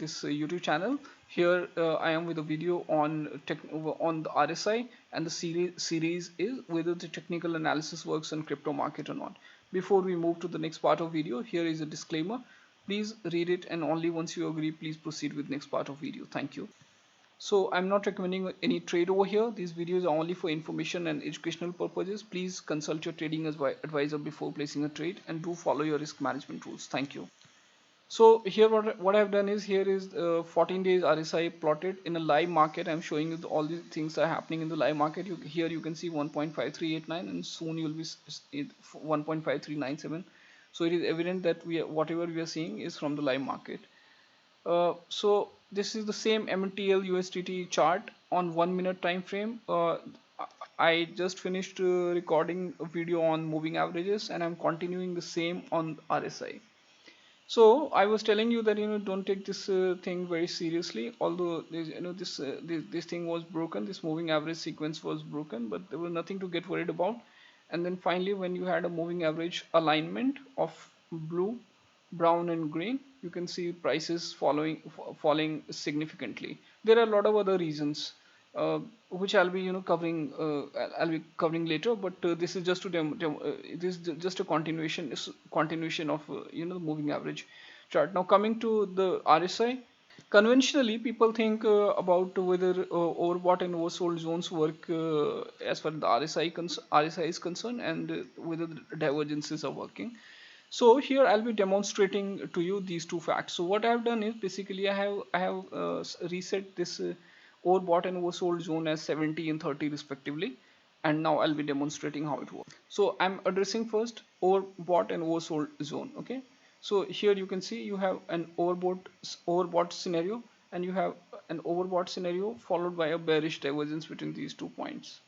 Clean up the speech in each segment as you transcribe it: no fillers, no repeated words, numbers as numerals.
this YouTube channel. Here I am with a video on the RSI, and the series is whether the technical analysis works on crypto market or not. Before we move to the next part of video, here is a disclaimer. Please read it, and only once you agree, please proceed with next part of video. Thank you. So I'm not recommending any trade over here. These videos are only for information and educational purposes. Please consult your trading advisor before placing a trade, and do follow your risk management rules. Thank you. So here what I've done is, here is 14 days RSI plotted in a live market. I'm showing you all these things that are happening in the live market. Here you can see 1.5389, and soon you'll be 1.5397. So it is evident that whatever we are seeing is from the live market. So this is the same MTL USDT chart on 1 minute time frame. I just finished recording a video on moving averages, and I'm continuing the same on RSI. So I was telling you that don't take this thing very seriously. Although this thing was broken, this moving average sequence was broken, but there was nothing to get worried about. And then finally, when you had a moving average alignment of blue, brown, and green, you can see prices falling significantly. There are a lot of other reasons, which I'll be covering later. But this is just to this is just a continuation of the moving average chart. Now coming to the RSI, conventionally people think about whether overbought and oversold zones work as far as the RSI is concerned, and whether the divergences are working. So here I'll be demonstrating to you these two facts. So what I've done is, basically I have reset this overbought and oversold zone as 70 and 30 respectively, and now I'll be demonstrating how it works. So I'm addressing first overbought and oversold zone. Okay, so here you can see you have an overbought scenario, and you have an overbought scenario followed by a bearish divergence between these 2 points.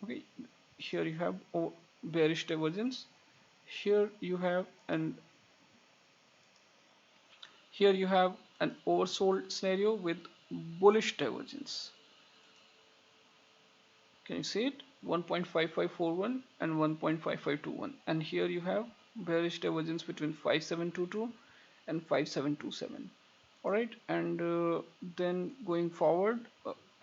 Okay, here you have bearish divergence. Here you have an oversold scenario with bullish divergence. Can you see it? 1.5541 and 1.5521, and here you have bearish divergence between 5722 and 5727. All right, and then going forward,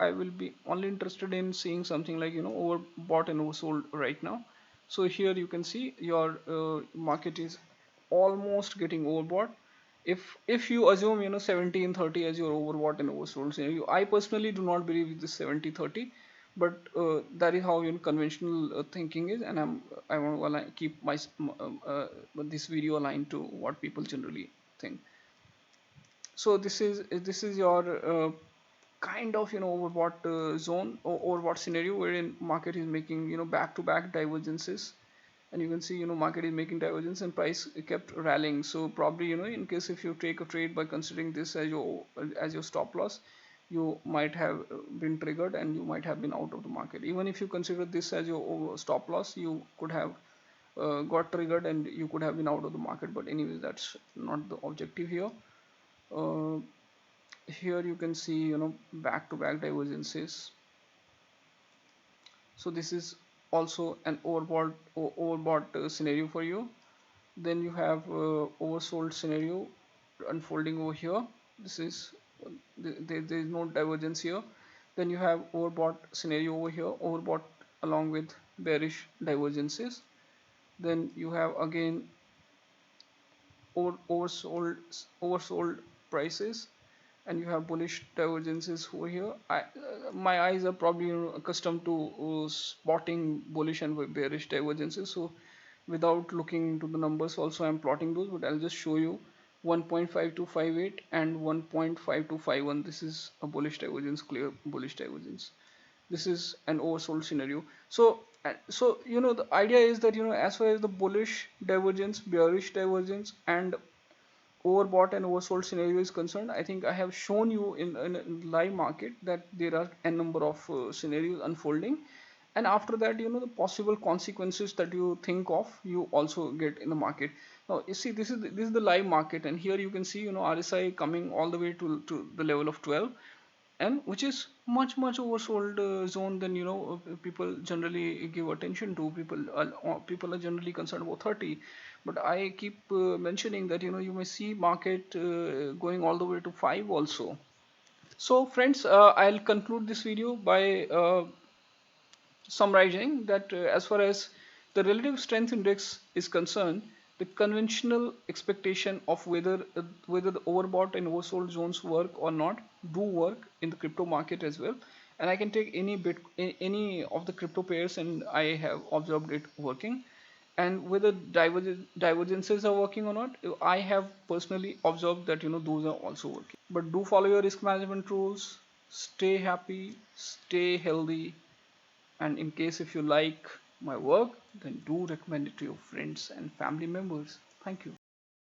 I will be only interested in seeing something like overbought and oversold right now. So here you can see your market is almost getting overbought. If you assume 70 and 30 as your overbought and oversold scenario, I personally do not believe this 70-30, but that is how conventional thinking is, and I want to keep my this video aligned to what people generally think. So this is your kind of overbought zone or overbought scenario, wherein market is making back-to-back divergences, and you can see market is making divergence and price kept rallying. So probably in case if you take a trade by considering this as your stop loss, you might have been triggered and you might have been out of the market. Even if you consider this as your stop loss, you could have got triggered and you could have been out of the market. But anyways, that's not the objective here. Here you can see back-to-back divergences. So this is also an overbought scenario for you. Then you have oversold scenario unfolding over here. This is there is no divergence here. Then you have overbought scenario over here, overbought along with bearish divergences. Then you have again oversold prices, and you have bullish divergences over here. My eyes are probably accustomed to spotting bullish and bearish divergences, so without looking into the numbers also I'm plotting those, but I'll just show you 1.5258 and 1.5251. This is a bullish divergence, clear bullish divergence. This is an oversold scenario. So the idea is that as far as the bullish divergence, bearish divergence, and overbought and oversold scenario is concerned, I think I have shown you in live market that there are a number of scenarios unfolding, and after that the possible consequences that you think of, you also get in the market. Now you see, this is the live market, and here you can see RSI coming all the way to the level of 12, and which is much oversold zone than people generally give attention to. People are generally concerned about 30, but I keep mentioning that you may see market going all the way to 5 also. So friends, I'll conclude this video by summarizing that as far as the relative strength index is concerned, the conventional expectation of whether the overbought and oversold zones work or not do work in the crypto market as well. And I can take any of the crypto pairs, and I have observed it working. And whether divergences are working or not, I have personally observed that those are also working. But do follow your risk management rules, stay happy, stay healthy, and in case if you like my work, then do recommend it to your friends and family members. Thank you.